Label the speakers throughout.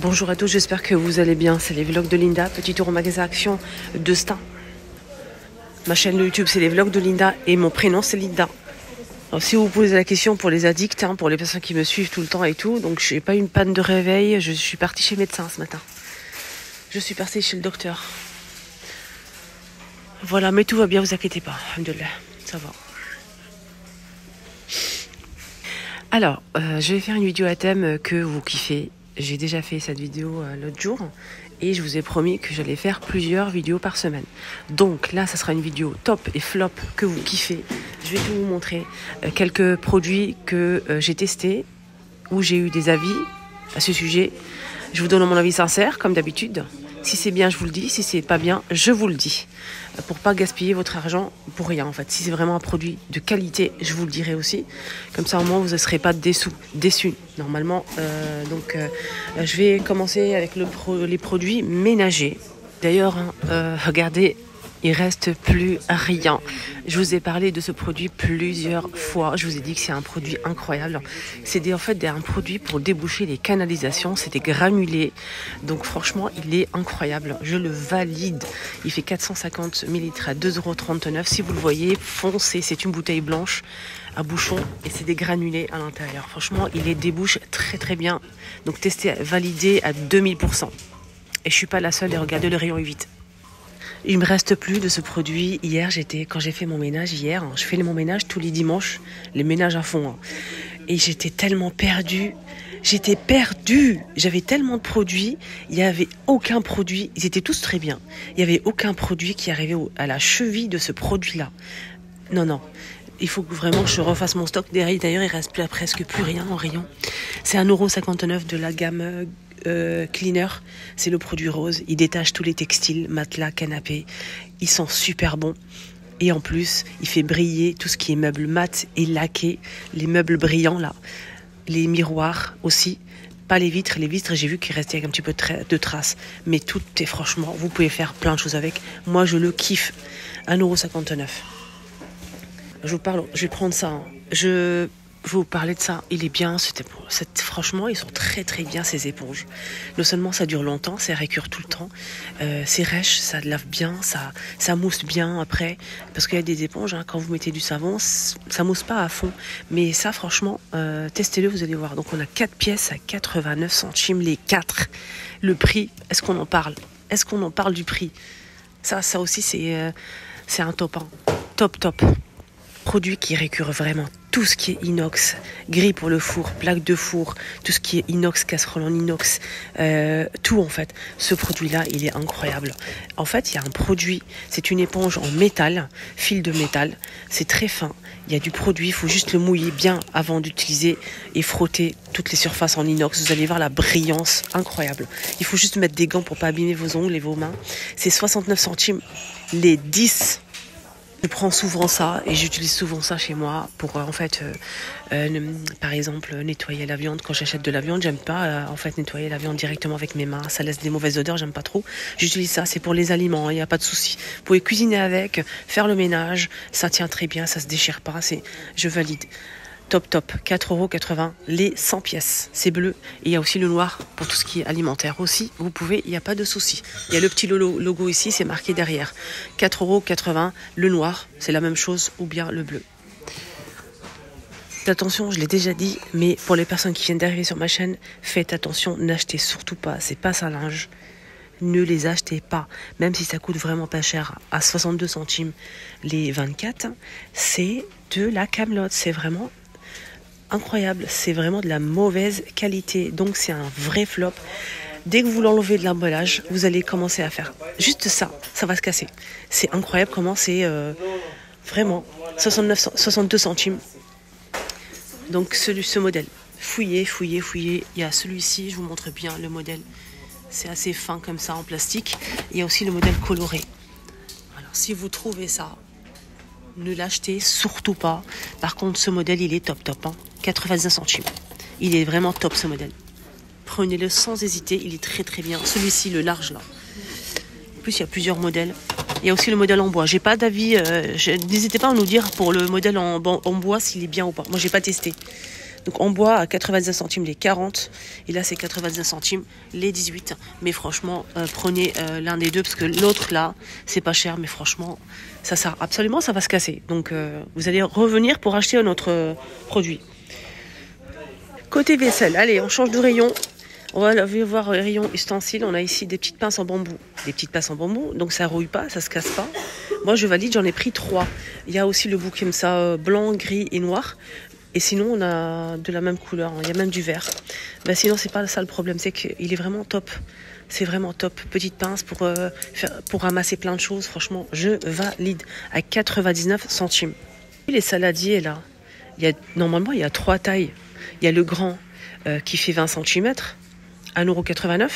Speaker 1: Bonjour à tous, j'espère que vous allez bien. C'est les vlogs de Linda, petit tour au magasin Action de Stein. Ma chaîne de YouTube, c'est les vlogs de Linda et mon prénom, c'est Linda. Alors, si vous vous posez la question pour les addicts, pour les personnes qui me suivent tout le temps et tout, donc j'ai pas eu une panne de réveil, je suis partie chez le médecin ce matin. Je suis partie chez le docteur. Voilà, mais tout va bien, vous inquiétez pas. Alhamdoulilah, ça va. Alors, je vais faire une vidéo à thème que vous kiffez. J'ai déjà fait cette vidéo l'autre jour et je vous ai promis que j'allais faire plusieurs vidéos par semaine. Donc là, ça sera une vidéo top et flop que vous kiffez. Je vais tout vous montrer quelques produits que j'ai testés, où j'ai eu des avis à ce sujet. Je vous donne mon avis sincère, comme d'habitude. Si c'est bien, je vous le dis. Si c'est pas bien, je vous le dis. Pour pas gaspiller votre argent pour rien, en fait. Si c'est vraiment un produit de qualité, je vous le dirai aussi. Comme ça, au moins, vous ne serez pas déçus. Normalement, je vais commencer avec les produits ménagers. D'ailleurs, regardez, il reste plus rien. Je vous ai parlé de ce produit plusieurs fois. Je vous ai dit que c'est un produit incroyable. C'est en fait un produit pour déboucher les canalisations. C'est des granulés. Donc franchement, il est incroyable. Je le valide. Il fait 450 ml à 2,39 €. Si vous le voyez, foncez. C'est une bouteille blanche à bouchon et c'est des granulés à l'intérieur. Franchement, il les débouche très très bien. Donc testé, validé à 2000%. Et je suis pas la seule à regarder le rayon 8. Il me reste plus de ce produit. Hier, quand j'ai fait mon ménage je fais mon ménage tous les dimanches, les ménages à fond. Et j'étais tellement perdue. J'avais tellement de produits. Il n'y avait aucun produit. Ils étaient tous très bien. Il n'y avait aucun produit qui arrivait à la cheville de ce produit-là. Non. Il faut vraiment que je refasse mon stock. D'ailleurs, il reste presque plus rien en rayon. C'est 1,59 € de la gamme Cleaner. C'est le produit rose. Il détache tous les textiles, matelas, canapés. Ils sont super bons. Et en plus, il fait briller tout ce qui est meubles mat et laqués. Les meubles brillants, là. Les miroirs aussi. Pas les vitres. Les vitres, j'ai vu qu'il restait un petit peu de traces. Mais tout est franchement, vous pouvez faire plein de choses avec. Moi, je le kiffe. 1,59 €. Je vais prendre ça. Je vais vous parler de ça. Il est bien. Franchement, ils sont très très bien ces éponges. Non seulement ça dure longtemps, ça récure tout le temps. C'est rêche, ça lave bien, ça mousse bien après. Parce qu'il y a des éponges, quand vous mettez du savon, ça mousse pas à fond. Mais ça, franchement, testez-le, vous allez voir. Donc on a 4 pièces à 89 centimes les 4. Le prix, est-ce qu'on en parle? Est-ce qu'on en parle du prix? Ça aussi, c'est un top. Top. Produit qui récure vraiment tout ce qui est inox, grille pour le four, plaque de four, tout ce qui est inox, casserole en inox, tout en fait. Ce produit-là, il est incroyable. En fait, il y a un produit, c'est une éponge en métal, fil de métal, c'est très fin. Il y a du produit, il faut juste le mouiller bien avant d'utiliser et frotter toutes les surfaces en inox. Vous allez voir la brillance incroyable. Il faut juste mettre des gants pour pas abîmer vos ongles et vos mains. C'est 69 centimes les 10. Je prends souvent ça et j'utilise souvent ça chez moi pour par exemple nettoyer la viande. Quand j'achète de la viande, j'aime pas nettoyer la viande directement avec mes mains, ça laisse des mauvaises odeurs, j'aime pas trop. J'utilise ça, c'est pour les aliments, il n'y a pas de souci. Vous pouvez cuisiner avec, faire le ménage, ça tient très bien, ça se déchire pas, je valide. Top, 4,80 € les 100 pièces. C'est bleu. Et il y a aussi le noir pour tout ce qui est alimentaire aussi. Vous pouvez, il n'y a pas de souci. Il y a le petit logo ici, c'est marqué derrière. 4,80 €. Le noir, c'est la même chose, ou bien le bleu. Attention, je l'ai déjà dit, mais pour les personnes qui viennent d'arriver sur ma chaîne, faites attention, n'achetez surtout pas. C'est pas un linge. Ne les achetez pas. Même si ça coûte vraiment pas cher, à 62 centimes les 24, c'est de la camelote. C'est vraiment incroyable, c'est vraiment de la mauvaise qualité, donc c'est un vrai flop. Dès que vous l'enlevez de l'emballage, vous allez commencer à faire juste ça va se casser. C'est incroyable comment c'est vraiment 62 centimes. Donc ce modèle, fouillez, il y a celui-ci, je vous montre bien le modèle, c'est assez fin comme ça en plastique. Il y a aussi le modèle coloré. Alors si vous trouvez ça, ne l'achetez surtout pas. Par contre, ce modèle, il est top. 90 centimes. Il est vraiment top, ce modèle. Prenez-le sans hésiter. Il est très, très bien. Celui-ci, le large, là. En plus, il y a plusieurs modèles. Il y a aussi le modèle en bois. J'ai pas d'avis. N'hésitez pas à nous dire pour le modèle en bois s'il est bien ou pas. Moi, j'ai pas testé. Donc en bois à 99 centimes les 40 et là c'est 99 centimes les 18. Mais franchement prenez l'un des deux parce que l'autre là c'est pas cher mais franchement ça sert absolument, ça va se casser. Donc vous allez revenir pour acheter un autre produit. Côté vaisselle, allez on change de rayon. On va voir le rayon ustensiles. On a ici des petites pinces en bambou. Des petites pinces en bambou, donc ça rouille pas, ça se casse pas. Moi je valide, j'en ai pris 3. Il y a aussi le bout comme ça, blanc, gris et noir. Et sinon on a de la même couleur, il y a même du vert. Ben, sinon c'est pas ça le problème, c'est qu'il est vraiment top. C'est vraiment top. Petite pince pour ramasser plein de choses. Franchement, je valide à 99 centimes. Les saladiers là, normalement il y a 3 tailles. Il y a le grand qui fait 20 cm. 1,89 €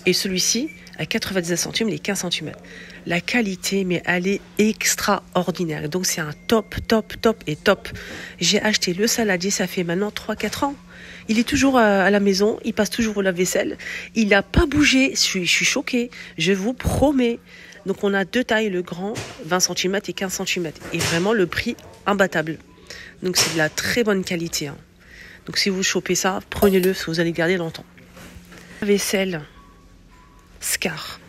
Speaker 1: et celui-ci à 99 centimes les 15 cm. La qualité, mais elle est extraordinaire. Donc c'est un top. J'ai acheté le saladier, ça fait maintenant 3-4 ans. Il est toujours à la maison, il passe toujours au lave-vaisselle. Il n'a pas bougé, je suis choquée, je vous promets. Donc on a 2 tailles, le grand 20 cm et 15 cm. Et vraiment le prix imbattable. Donc c'est de la très bonne qualité. Hein. Donc si vous chopez ça, prenez-le parce que vous allez garder longtemps. Vaisselle Scar,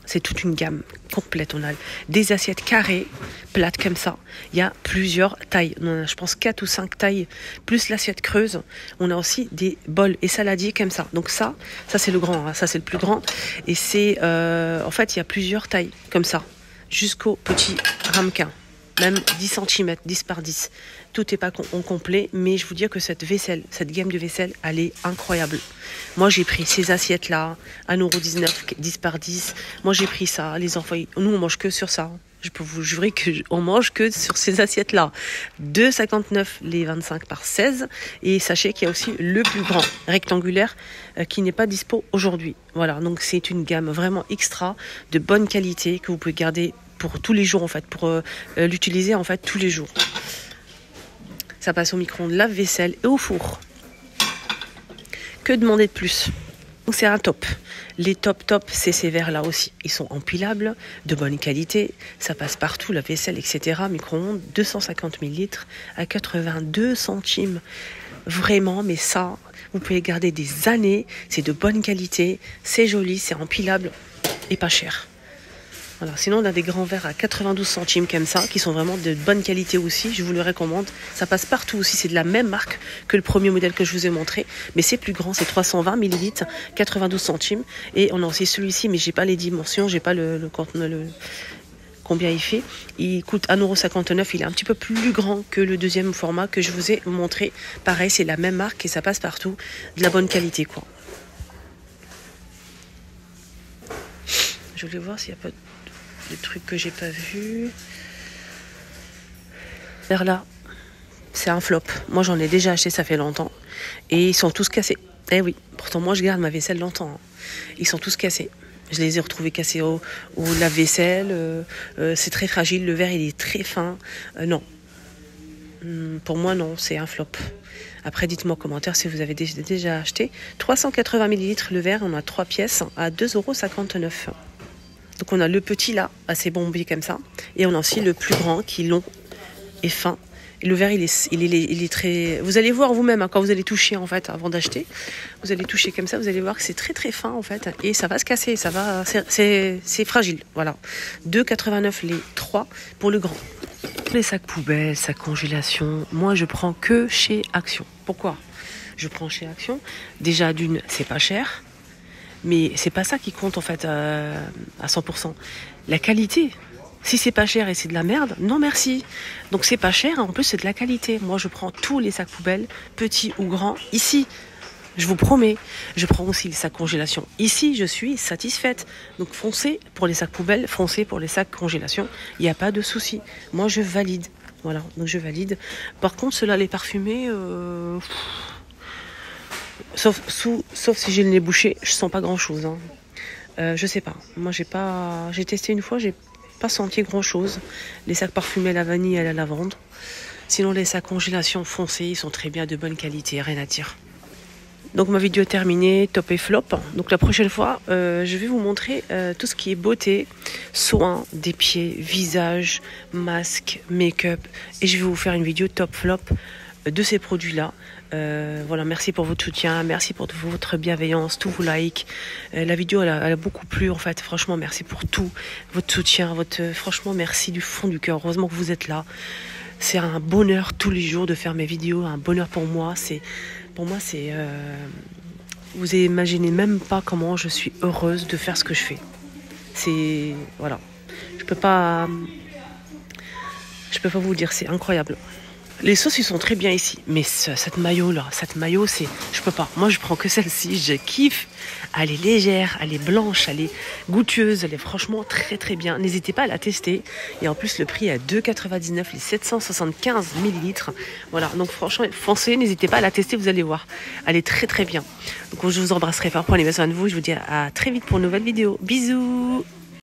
Speaker 1: c'est toute une gamme complète. On a des assiettes carrées, plates comme ça. Il y a plusieurs tailles. On a, je pense, 4 ou 5 tailles, plus l'assiette creuse. On a aussi des bols et saladiers comme ça. Donc ça c'est le grand, hein. Ça c'est le plus grand. Et c'est, en fait, il y a plusieurs tailles comme ça, jusqu'au petit ramequin. Même 10 cm, 10 par 10. Tout n'est pas en complet, mais je vous dis que cette gamme de vaisselle, elle est incroyable. Moi, j'ai pris ces assiettes-là, 1,19 €, 10 par 10. Moi, j'ai pris ça. Les enfants, nous, on mange que sur ça. Je peux vous jurer qu'on mange que sur ces assiettes-là. 2,59 € les 25 par 16. Et sachez qu'il y a aussi le plus grand, rectangulaire, qui n'est pas dispo aujourd'hui. Voilà, donc c'est une gamme vraiment extra, de bonne qualité, que vous pouvez garder pour tous les jours en fait, pour l'utiliser en fait tous les jours. Ça passe au micro-ondes, lave-vaisselle et au four. Que demander de plus? Donc c'est un top. Les top, c'est ces verres là aussi. Ils sont empilables, de bonne qualité, ça passe partout, la vaisselle, etc. Micro-ondes, 250 ml à 82 centimes. Vraiment, mais ça, vous pouvez garder des années. C'est de bonne qualité, c'est joli, c'est empilable et pas cher. Voilà. Sinon, on a des grands verres à 92 centimes comme ça, qui sont vraiment de bonne qualité aussi. Je vous le recommande. Ça passe partout aussi. C'est de la même marque que le premier modèle que je vous ai montré. Mais c'est plus grand. C'est 320 ml, 92 centimes. Et on a aussi celui-ci, mais j'ai pas les dimensions. J'ai pas combien il fait. Il coûte 1,59 €. Il est un petit peu plus grand que le deuxième format que je vous ai montré. Pareil, c'est la même marque et ça passe partout. De la bonne qualité, quoi. Je voulais voir s'il n'y a pas des trucs que j'ai pas vus. Vers là, c'est un flop. Moi, j'en ai déjà acheté, ça fait longtemps. Et ils sont tous cassés. Eh oui, pourtant, moi, je garde ma vaisselle longtemps. Hein. Ils sont tous cassés. Je les ai retrouvés cassés au lave-vaisselle. C'est très fragile. Le verre, il est très fin. Non. Pour moi, non, c'est un flop. Après, dites-moi en commentaire si vous avez déjà acheté. 380 ml le verre. On a 3 pièces à 2,59 €. Donc on a le petit là, assez bombé comme ça. Et on a aussi le plus grand qui est long et fin. Et le verre, il est très... Vous allez voir vous-même hein, quand vous allez toucher en fait avant d'acheter. Vous allez toucher comme ça, vous allez voir que c'est très très fin en fait. Et ça va se casser, c'est fragile. Voilà. 2,89 € les 3 pour le grand. Les sacs poubelles, sacs congélation, moi je prends que chez Action. Pourquoi je prends chez Action? Déjà d'une, c'est pas cher. Mais c'est pas ça qui compte en fait à 100%. La qualité. Si c'est pas cher et c'est de la merde, non merci. Donc c'est pas cher, en plus c'est de la qualité. Moi je prends tous les sacs poubelles, petits ou grands, ici. Je vous promets. Je prends aussi les sacs congélation. Ici je suis satisfaite. Donc foncez pour les sacs poubelles, foncez pour les sacs congélation. Il n'y a pas de souci. Moi je valide. Voilà, donc je valide. Par contre ceux-là les parfumés... Sauf si j'ai le nez bouché, je sens pas grand chose. Hein. Je sais pas. Moi j'ai testé une fois, j'ai pas senti grand chose. Les sacs parfumés à la vanille et à la lavande. Sinon les sacs congélation foncés, ils sont très bien de bonne qualité, rien à dire. Donc ma vidéo est terminée, top et flop. Donc la prochaine fois, je vais vous montrer tout ce qui est beauté, soins des pieds, visage, masque, make-up. Et je vais vous faire une vidéo top flop de ces produits-là. Voilà, merci pour votre soutien, merci pour votre bienveillance, tous vos likes. La vidéo, elle a beaucoup plu, en fait. Franchement, merci pour tout, votre soutien, franchement, merci du fond du cœur. Heureusement que vous êtes là. C'est un bonheur tous les jours de faire mes vidéos, un bonheur pour moi. Vous imaginez même pas comment je suis heureuse de faire ce que je fais. Voilà. Je peux pas vous dire, c'est incroyable. Les sauces, ils sont très bien ici. Mais cette mayo, je peux pas. Moi, je prends que celle-ci. Je kiffe. Elle est légère, elle est blanche, elle est goûteuse. Elle est franchement très très bien. N'hésitez pas à la tester. Et en plus, le prix est à 2,99 les 775 millilitres. Voilà. Donc franchement, foncez. N'hésitez pas à la tester. Vous allez voir. Elle est très très bien. Donc je vous embrasserai fort. Prenez bien soin de vous. Je vous dis à très vite pour une nouvelle vidéo. Bisous.